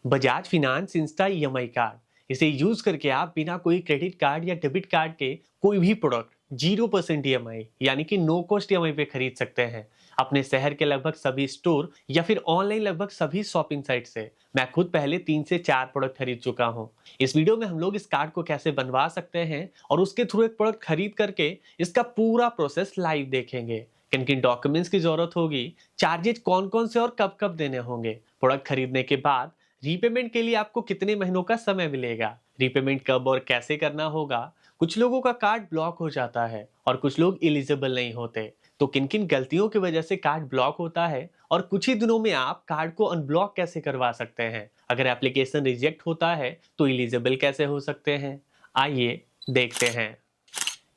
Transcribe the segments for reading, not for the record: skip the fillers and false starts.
Bajaj finance Insta EMI card, इसे use करके आप बिना कोई क्रेडिट कार्ड या डेबिट कार्ड के कोई भी प्रोडक्ट 0% ईएमआई यानी कि नो कॉस्ट ईएमआई पे खरीद सकते हैं अपने शहर के लगभग सभी स्टोर या फिर ऑनलाइन लगभग सभी शॉपिंग साइट से। मैं खुद पहले 3 से 4 प्रोडक्ट खरीद चुका हूँ। इस वीडियो में हम लोग इस कार्ड को कैसे बनवा सकते हैं और उसके थ्रू एक प्रोडक्ट खरीद करके इसका पूरा प्रोसेस लाइव देखेंगे। किन किन डॉक्यूमेंट्स की जरूरत होगी, चार्जेज कौन कौन से और कब कब देने होंगे, प्रोडक्ट खरीदने के बाद रीपेमेंट के लिए आपको कितने महीनों का समय मिलेगा, रीपेमेंट कब और कैसे करना होगा। कुछ लोगों का कार्ड ब्लॉक हो जाता है और कुछ लोग एलिजिबल नहीं होते, तो किन किन गलतियों की वजह से कार्ड ब्लॉक होता है और कुछ ही दिनों में आप कार्ड को अनब्लॉक कैसे करवा सकते हैं। अगर एप्लीकेशन रिजेक्ट होता है तो एलिजिबल कैसे हो सकते हैं, आइए देखते हैं।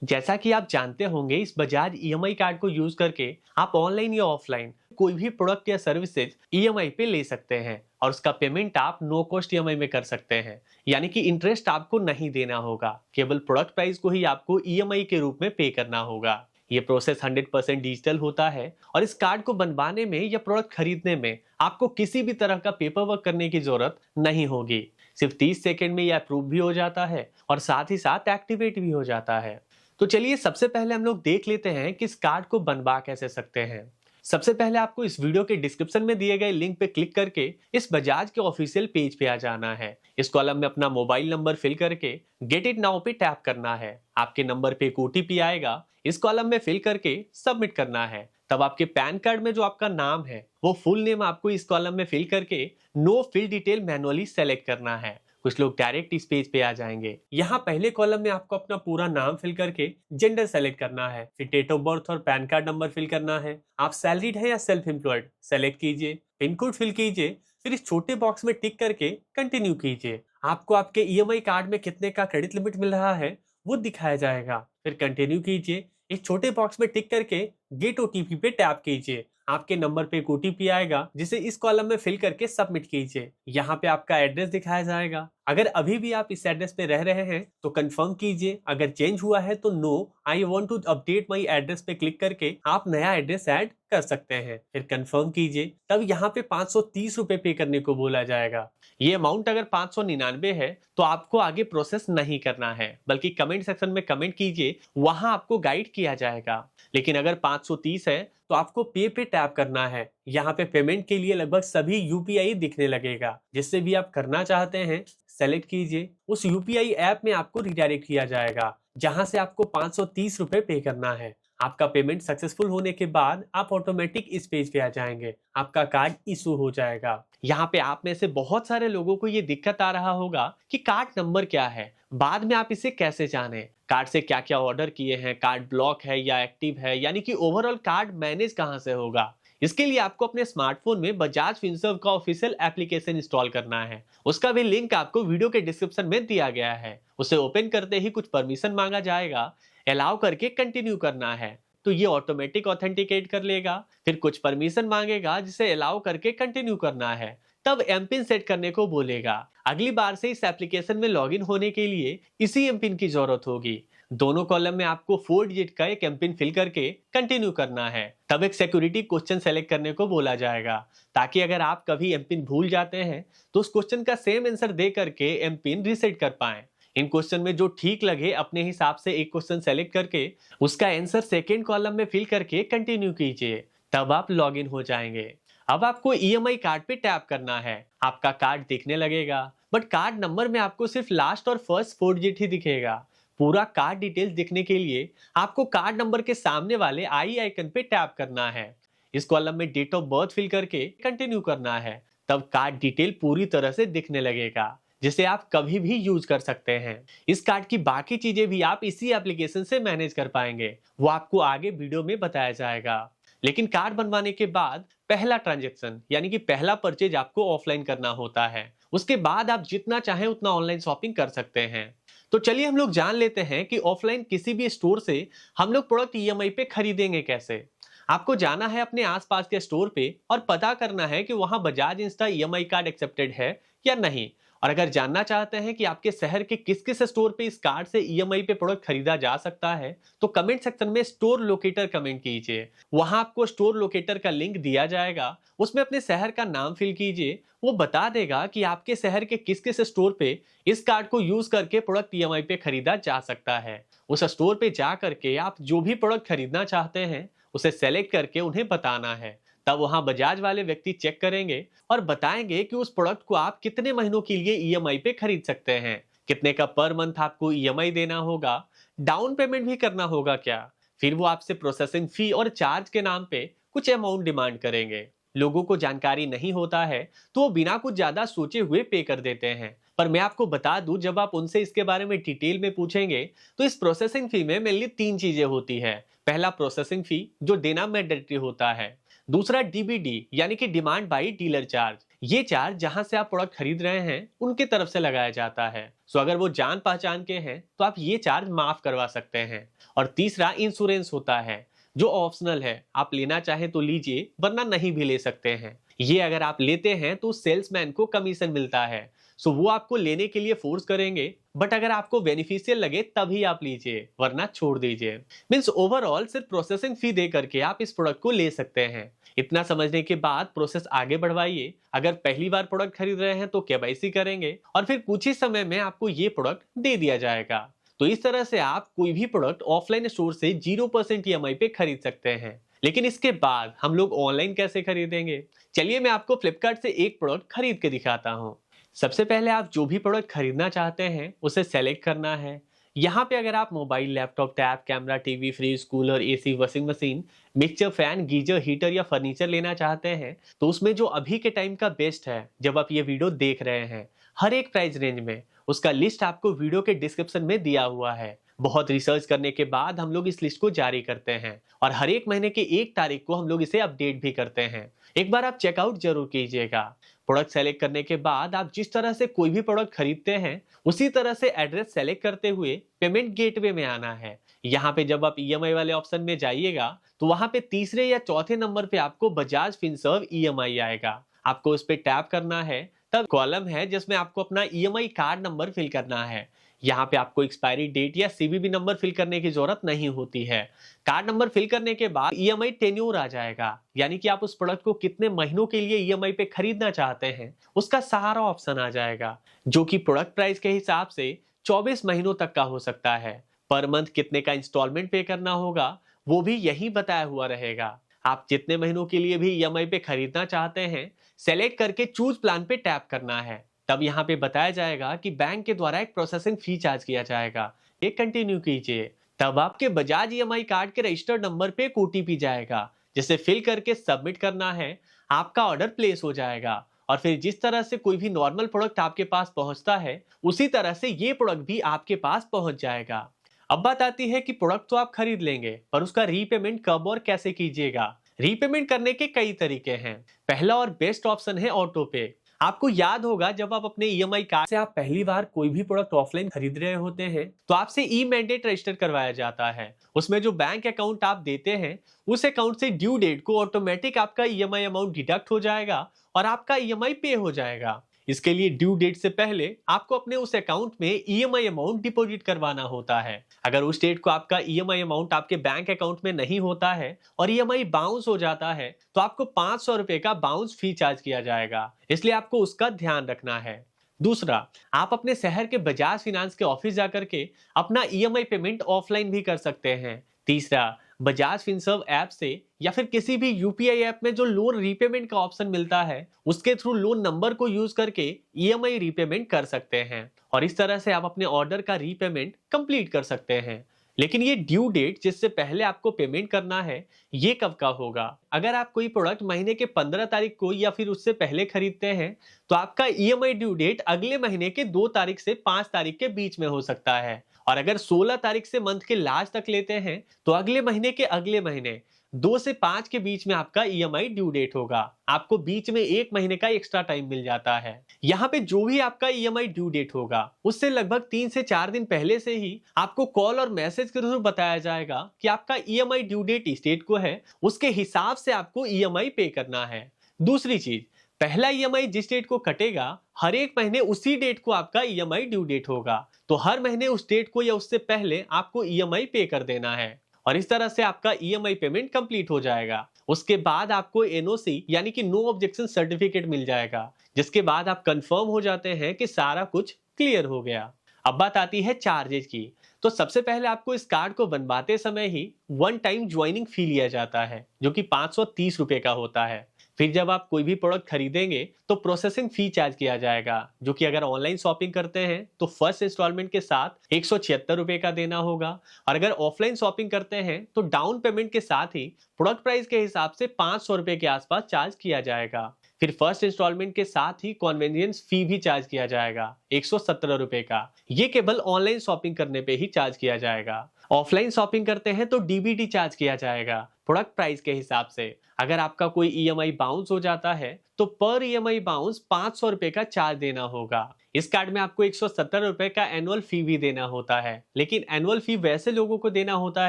जैसा कि आप जानते होंगे, इस बजाज ईएमआई कार्ड को यूज करके आप ऑनलाइन या ऑफलाइन कोई भी प्रोडक्ट या सर्विसेज ईएमआई पे ले सकते हैं और उसका पेमेंट आप नो कॉस्ट ईएमआई में कर सकते हैं। यानी कि इंटरेस्ट आपको नहीं देना होगा, केवल प्रोडक्ट प्राइस को ही आपको ईएमआई के रूप में पे करना होगा। ये प्रोसेस 100% डिजिटल होता है और इस कार्ड को बनवाने में या प्रोडक्ट खरीदने में आपको किसी भी तरह का पेपर वर्क करने की जरूरत नहीं होगी। सिर्फ 30 सेकेंड में यह अप्रूव भी हो जाता है और साथ ही साथ एक्टिवेट भी हो जाता है। तो चलिए सबसे पहले हम लोग देख लेते हैं कि इस कार्ड को बनवा कैसे सकते हैं। सबसे पहले आपको इस वीडियो के डिस्क्रिप्शन में दिए गए लिंक पे क्लिक करके इस बजाज के ऑफिशियल पेज पे आ जाना है। इस कॉलम में अपना मोबाइल नंबर फिल करके गेट इट नाउ पे टैप करना है। आपके नंबर पे एक ओटीपी आएगा, इस कॉलम में फिल करके सबमिट करना है। तब आपके पैन कार्ड में जो आपका नाम है वो फुल नेम आपको इस कॉलम में फिल करके no fill detail manually select करना है। कुछ लोग डायरेक्ट इस पेज पे आ जाएंगे। यहाँ पहले कॉलम में आपको अपना पूरा नाम फिल करके जेंडर सेलेक्ट करना है, फिर डेट ऑफ बर्थ और पैन कार्ड नंबर फिल करना है। आप सैलरीड है या सेल्फ एम्प्लॉयड सेलेक्ट कीजिए, पिन कोड फिल कीजिए, फिर इस छोटे बॉक्स में टिक करके कंटिन्यू कीजिए। आपको आपके ईएमआई कार्ड में कितने का क्रेडिट लिमिट मिल रहा है वो दिखाया जाएगा, फिर कंटिन्यू कीजिए। इस छोटे बॉक्स में टिक करके गेट ओटीपी पे टैप कीजिए। आपके नंबर पे एक ओटीपी आएगा जिसे इस कॉलम में फिल करके सबमिट कीजिए। यहाँ पे आपका एड्रेस दिखाया जाएगा। अगर अभी भी आप इस एड्रेस पे रह रहे हैं तो कंफर्म कीजिए, अगर चेंज हुआ है तो no I want to update my address पे क्लिक करके आप नया एड्रेस ऐड कर सकते हैं, फिर कंफर्म कीजिए। तब यहाँ पे 530 रुपए पे करने को बोला जाएगा। ये अमाउंट अगर 599 है तो आपको आगे प्रोसेस नहीं करना है, बल्कि कमेंट सेक्शन में कमेंट कीजिए, वहां आपको गाइड किया जाएगा। लेकिन अगर 530 है तो आपको पे टैप करना है। यहाँ पे पेमेंट के लिए लगभग सभी यूपीआई दिखने लगेगा। जिससे भी आप करना चाहते हैं सेलेक्ट कीजिए। उस यूपीआई ऐप में आपको रिडायरेक्ट किया जाएगा जहां से आपको 530 रुपए पे करना है। आपका पेमेंट सक्सेसफुल होने के बाद आप ऑटोमेटिक इस पेज पे आ जाएंगे, आपका कार्ड इशू हो जाएगा। यहाँ पे आप में से बहुत सारे लोगों को ये दिक्कत आ रहा होगा कि कार्ड नंबर क्या है, बाद में आप इसे कैसे जाने, कार्ड से क्या क्या ऑर्डर किए हैं, कार्ड ब्लॉक है या एक्टिव है, यानी कि ओवरऑल कार्ड मैनेज कहां से होगा। इसके लिए आपको अपने स्मार्टफोन में बजाज फिनसर्व का ऑफिशियल एप्लीकेशन इंस्टॉल करना है। उसका भी लिंक आपको वीडियो के डिस्क्रिप्शन में दिया गया है। उसे ओपन करते ही कुछ परमिशन मांगा जाएगा, अलाउ करके कंटिन्यू करना है तो ये ऑटोमेटिक ऑथेंटिकेट कर लेगा। फिर कुछ परमिशन मांगेगा जिसे अलाउ करके कंटिन्यू करना है, तब एमपिन सेट करने को बोलेगा। अगली बार से इस एप्लीकेशन में लॉगिन होने के लिए इसी एमपिन की जरूरत होगी। दोनों कॉलम में आपको 4 डिजिट का एक एमपिन फिल करके कंटिन्यू करना है। तब एक सिक्योरिटी क्वेश्चन सेलेक्ट करने को बोला जाएगा, ताकि अगर आप कभी एमपिन भूल जाते हैं तो उस क्वेश्चन का सेम आंसर दे करके एमपिन रीसेट कर पाए। इन क्वेश्चन में जो ठीक लगे अपने हिसाब से एक क्वेश्चन सेलेक्ट करके उसका आंसर सेकेंड कॉलम में फिल करके कंटिन्यू कीजिए, तब आप लॉगिन हो जाएंगे। अब आपको ईएमआई कार्ड पे टैप करना है। आपका कार्ड दिखने लगेगा, बट कार्ड नंबर में आपको सिर्फ लास्ट और फर्स्ट 4 डिजिट ही दिखेगा। पूरा कार्ड डिटेल्स दिखने के लिए आपको कार्ड नंबर के सामने वाले आई आइकन पे टैप करना है। इस कॉलम में डेट ऑफ बर्थ फिल करके कंटिन्यू करना है, तब कार्ड डिटेल पूरी तरह से दिखने लगेगा, जिसे आप कभी भी यूज कर सकते हैं। इस कार्ड की बाकी चीजें भी आप इसी एप्लीकेशन से मैनेज कर पाएंगे, वो आपको आगे वीडियो में बताया जाएगा। लेकिन कार्ड बनवाने के बाद पहला ट्रांजैक्शन यानी कि पहला परचेज आपको ऑफलाइन करना होता है। उसके बाद आप जितना चाहें उतना ऑनलाइन शॉपिंग कर सकते हैं। तो चलिए हम लोग जान लेते हैं कि ऑफलाइन किसी भी स्टोर से हम लोग प्रोडक्ट ईएमआई पे खरीदेंगे कैसे। आपको जाना है अपने आसपास के स्टोर पे और पता करना है कि वहां Bajaj Insta EMI card accepted है या नहीं, और अगर जानना चाहते हैं कि आपके शहर के किस किस स्टोर पे इस कार्ड से ईएमआई पे प्रोडक्ट खरीदा जा सकता है, तो कमेंट सेक्शन में स्टोर लोकेटर कमेंट कीजिए। वहां आपको स्टोर लोकेटर का लिंक दिया जाएगा, उसमें अपने शहर का नाम फिल कीजिए। वो बता देगा कि आपके शहर के किस किस स्टोर पे इस कार्ड को यूज करके प्रोडक्ट ईएमआई पे खरीदा जा सकता है। उस स्टोर पे जा करके आप जो भी प्रोडक्ट खरीदना चाहते हैं उसे सेलेक्ट करके उन्हें बताना है। तब वहां बजाज वाले व्यक्ति चेक करेंगे और बताएंगे कि उस प्रोडक्ट को आप कितने महीनों के लिए ईएमआई पे खरीद सकते हैं, कितने का पर मंथ आपको ईएमआई देना होगा, डाउन पेमेंट भी करना होगा क्या। फिर वो आपसे प्रोसेसिंग फी और चार्ज के नाम पे कुछ अमाउंट डिमांड करेंगे। लोगों को जानकारी नहीं होता है तो वो बिना कुछ ज्यादा सोचे हुए पे कर देते हैं। पर मैं आपको बता दूं, जब आप उनसे इसके बारे में डिटेल में पूछेंगे तो इस प्रोसेसिंग फी में मेनली 3 चीजें होती है। पहला प्रोसेसिंग फी जो देना मैंडेटरी होता है। दूसरा डीबीडी यानी कि डिमांड बाई डीलर चार्ज, ये चार्ज जहां से आप प्रोडक्ट खरीद रहे हैं उनके तरफ से लगाया जाता है। सो अगर वो जान पहचान के हैं तो आप ये चार्ज माफ करवा सकते हैं। और तीसरा इंश्योरेंस होता है जो ऑप्शनल है, आप लेना चाहें तो लीजिए वरना नहीं भी ले सकते हैं। ये अगर आप लेते हैं तो सेल्समैन को कमीशन मिलता है, सो वो आपको लेने के लिए फोर्स करेंगे। बट अगर आपको बेनिफिशियल लगे तभी आप लीजिए वरना छोड़ दीजिए। मींस ओवरऑल सिर्फ प्रोसेसिंग फी दे करके आप इस प्रोडक्ट को ले सकते हैं। इतना समझने के बाद प्रोसेस आगे बढ़वाइए। अगर पहली बार प्रोडक्ट खरीद रहे हैं तो केवाईसी करेंगे और फिर कुछ ही समय में आपको ये प्रोडक्ट दे दिया जाएगा। तो इस तरह से आप कोई भी प्रोडक्ट ऑफलाइन स्टोर से 0% ईएमआई पे खरीद सकते हैं। लेकिन इसके बाद हम लोग ऑनलाइन कैसे खरीदेंगे? चलिए मैं आपको फ्लिपकार्ट से एक प्रोडक्ट खरीद के दिखाता हूँ। सबसे पहले आप जो भी प्रोडक्ट खरीदना चाहते हैं उसे सेलेक्ट करना है। यहाँ पे अगर आप mobile, laptop, tab, camera, TV, fridge, cooler, AC, washing machine, mixture, fan, geyser, heater या फर्नीचर लेना चाहते हैं तो उसमें जो अभी के टाइम का बेस्ट है, जब आप ये वीडियो देख रहे हैं, हर एक प्राइस रेंज में उसका लिस्ट आपको वीडियो के डिस्क्रिप्शन में दिया हुआ है। बहुत रिसर्च करने के बाद हम लोग इस लिस्ट को जारी करते हैं और हर एक महीने की 1 तारीख को हम लोग इसे अपडेट भी करते हैं। एक बार आप चेकआउट जरूर कीजिएगा। प्रोडक्ट सेलेक्ट करने के बाद आप जिस तरह से कोई भी प्रोडक्ट खरीदते हैं उसी तरह से एड्रेस सेलेक्ट करते हुए पेमेंट गेटवे में आना है। यहाँ पे जब आप ईएमआई वाले ऑप्शन में जाइएगा तो वहां पे तीसरे या चौथे नंबर पे आपको बजाज फिनसर्व ईएमआई आएगा। आपको उस पर टैप करना है। तब कॉलम है जिसमें आपको अपना ईएमआई कार्ड नंबर फिल करना है। यहाँ पे आपको एक्सपायरी डेट या सीवीवी नंबर फिल करने की जरूरत नहीं होती है। कार्ड नंबर फिल करने के बाद ईएमआई टेन्योर आ जाएगा, यानी कि आप उस प्रोडक्ट को कितने महीनों के लिए ईएमआई पे खरीदना चाहते हैं उसका सारा ऑप्शन आ जाएगा, जो कि प्रोडक्ट प्राइस के हिसाब से 24 महीनों तक का हो सकता है। पर मंथ कितने का इंस्टॉलमेंट पे करना होगा वो भी यही बताया हुआ रहेगा। आप जितने महीनों के लिए भी ईएमआई पे खरीदना चाहते हैं सेलेक्ट करके चूज प्लान पे टैप करना है। तब यहाँ पे बताया जाएगा कि बैंक के द्वारा एक प्रोसेसिंग फी चार्ज किया जाएगा, ये कंटिन्यू कीजिए। तब आपके बजाज ईएमआई कार्ड के रजिस्टर्ड नंबर पे एक ओटीपी जाएगा जिसे फिल करके सबमिट करना है। आपका ऑर्डर प्लेस हो जाएगा और फिर जिस तरह से कोई भी नॉर्मल प्रोडक्ट आपके पास पहुंचता है उसी तरह से ये प्रोडक्ट भी आपके पास पहुंच जाएगा। अब बात आती है कि प्रोडक्ट तो आप खरीद लेंगे पर उसका रीपेमेंट कब और कैसे कीजिएगा। रीपेमेंट करने के कई तरीके हैं। पहला और बेस्ट ऑप्शन है ऑटो पे। आपको याद होगा जब आप अपने ईएमआई कार्ड से आप पहली बार कोई भी प्रोडक्ट ऑफलाइन खरीद रहे होते हैं तो आपसे ई मैंडेट रजिस्टर करवाया जाता है। उसमें जो बैंक अकाउंट आप देते हैं उस अकाउंट से ड्यू डेट को ऑटोमेटिक आपका ईएमआई अमाउंट डिडक्ट हो जाएगा और आपका ईएमआई पे हो जाएगा। इसके लिए ड्यू डेट से पहले आपको अपने उस अकाउंट में ईएमआई अमाउंट डिपॉजिट करवाना होता है। अगर उस डेट को आपका ईएमआई अमाउंट आपके बैंक अकाउंट में नहीं होता है और ईएमआई बाउंस हो जाता है तो आपको 500 रुपए का बाउंस फी चार्ज किया जाएगा, इसलिए आपको उसका ध्यान रखना है। दूसरा, आप अपने शहर के बजाज फिनांस के ऑफिस जाकर के अपना ईएमआई पेमेंट ऑफलाइन भी कर सकते हैं। तीसरा, बजाज फिनसर्व ऐप से या फिर किसी भी यूपीआई ऐप में जो लोन रीपेमेंट का ऑप्शन मिलता है उसके थ्रू लोन नंबर को यूज करके ईएमआई रीपेमेंट कर सकते हैं और इस तरह से आप अपने ऑर्डर का रीपेमेंट कंप्लीट कर सकते हैं। लेकिन ये ड्यू डेट जिससे पहले आपको पेमेंट करना है ये कब का होगा? अगर आप कोई प्रोडक्ट महीने के 15 तारीख को या फिर उससे पहले खरीदते हैं तो आपका ईएमआई ड्यू डेट अगले महीने के 2 तारीख से 5 तारीख के बीच में हो सकता है। और अगर 16 तारीख से मंथ के लास्ट तक लेते हैं तो अगले महीने के अगले महीने 2 से 5 के बीच में आपका ईएमआई ड्यू डेट होगा। आपको बीच में 1 महीने का एक्स्ट्रा टाइम मिल जाता है। यहाँ पे जो भी आपका ईएमआई ड्यू डेट होगा उससे लगभग 3 से 4 दिन पहले से ही आपको कॉल और मैसेज के थ्रू बताया जाएगा कि आपका ईएमआई ड्यू डेट इस डेट को है, उसके हिसाब से आपको ईएमआई पे करना है। दूसरी चीज, पहला ईएमआई जिस डेट को कटेगा, हर एक महीने उसी डेट को आपका ईएमआई ड्यू डेट होगा। तो हर महीने उस डेट को या उससे पहले आपको ईएमआई पे कर देना है और इस तरह से आपका ईएमआई पेमेंट कंप्लीट हो जाएगा। उसके बाद आपको एनओसी यानी कि नो ऑब्जेक्शन सर्टिफिकेट मिल जाएगा, जिसके बाद आप कंफर्म हो जाते हैं कि सारा कुछ क्लियर हो गया। अब बात आती है चार्जेज की। तो सबसे पहले आपको इस कार्ड को बनवाते समय ही वन टाइम ज्वाइनिंग फी लिया जाता है, जो कि 530 रुपए का होता है। फिर जब आप कोई भी प्रोडक्ट खरीदेंगे तो प्रोसेसिंग फी चार्ज किया जाएगा, जो कि अगर ऑनलाइन शॉपिंग करते हैं तो फर्स्ट इंस्टॉलमेंट के साथ 176 रुपए का देना होगा और अगर ऑफलाइन शॉपिंग करते हैं तो डाउन पेमेंट के साथ ही प्रोडक्ट प्राइस के हिसाब से 500 रुपए के आसपास चार्ज किया जाएगा। फिर फर्स्ट इंस्टॉलमेंट के साथ ही कन्वीनियंस फी भी चार्ज किया जाएगा 117 रुपए का। ये केवल ऑनलाइन शॉपिंग करने पे ही चार्ज किया जाएगा। ऑफलाइन शॉपिंग करते हैं तो डीबीटी चार्ज किया जाएगा प्रोडक्ट प्राइस के हिसाब से। अगर आपका कोई ईएमआई बाउंस हो जाता है तो पर ईएमआई बाउंस 500 रुपए का चार्ज देना होगा। इस कार्ड में आपको 170 रुपए का एनुअल फी भी देना होता है, लेकिन एनुअल फी वैसे लोगों को देना होता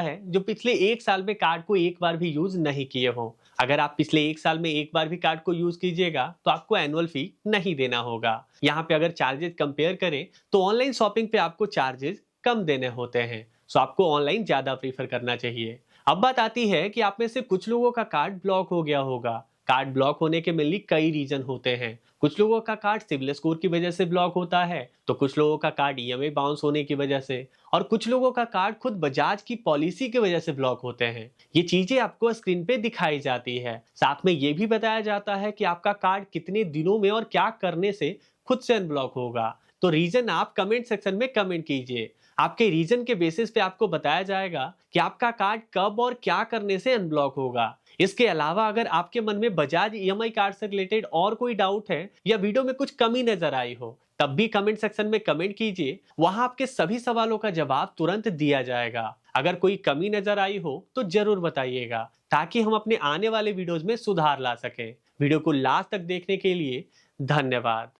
है जो पिछले एक साल में कार्ड को एक बार भी यूज नहीं किए हो। अगर आप पिछले एक साल में एक बार भी कार्ड को यूज कीजिएगा तो आपको एनुअल फी नहीं देना होगा। यहाँ पे अगर चार्जेस कंपेयर करें तो ऑनलाइन शॉपिंग पे आपको चार्जेस कम देने होते हैं, सो आपको ऑनलाइन ज्यादा प्रीफर करना चाहिए। अब बात आती है कि आप में से कुछ लोगों का कार्ड ब्लॉक हो गया होगा। कार्ड ब्लॉक होने के मेनली कई रीजन होते हैं। कुछ लोगों का कार्ड सिविल स्कोर की वजह से ब्लॉक होता है, तो कुछ लोगों का कार्ड ईएमआई बाउंस होने की वजह से, और कुछ लोगों का कार्ड खुद बजाज की पॉलिसी की वजह से ब्लॉक होते हैं। ये चीजें आपको स्क्रीन पे दिखाई जाती है। साथ में ये भी बताया जाता है कि आपका कार्ड कितने दिनों में और क्या करने से खुद से अनब्लॉक होगा। तो रीजन आप कमेंट सेक्शन में कमेंट कीजिए। आपके रीजन के बेसिस पे आपको बताया जाएगा कि आपका कार्ड कब और क्या करने से अनब्लॉक होगा। इसके अलावा अगर आपके मन में बजाज ईएमआई कार्ड से रिलेटेड और कोई डाउट है या वीडियो में कुछ कमी नजर आई हो, तब भी कमेंट सेक्शन में कमेंट कीजिए। वहां आपके सभी सवालों का जवाब तुरंत दिया जाएगा। अगर कोई कमी नजर आई हो तो जरूर बताइएगा, ताकि हम अपने आने वाले वीडियोज में सुधार ला सके। वीडियो को लास्ट तक देखने के लिए धन्यवाद।